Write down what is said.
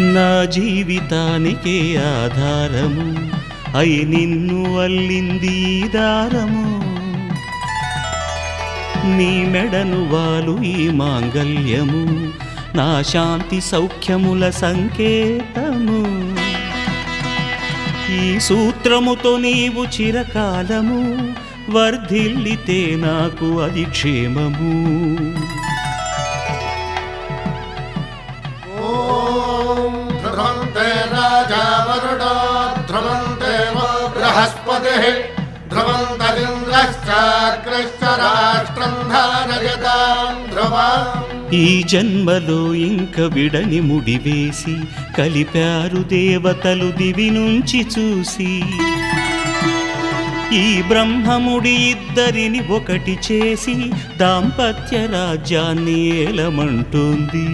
నా జీవితానికే ఆధారము అయి నిన్ను అల్లింది దారము నీ మెడను వాలు ఈ మాంగల్యము నా శాంతి సౌఖ్యముల సంకేతము ఈ సూత్రముతో నీవు చిరకాలము వర్ధిల్లితే నాకు అది క్షేమము ఓం ధ్రువంతే రాజా వరుడో ధ్రువంతే బృహస్పతిః ధ్రువంతరింద్రశ్చాగ్రశ్చ రాష్ట్రం ధారయతాం ధ్రువం ఈ జన్మలో ఇంక విడని ముడివేసి కలిపారు దేవతలు దివి నుంచి చూసి ఈ బ్రహ్మముడి ఇద్దరిని ఒకటి చేసి దాంపత్య రాజ్యాన్ని ఏలమంటోంది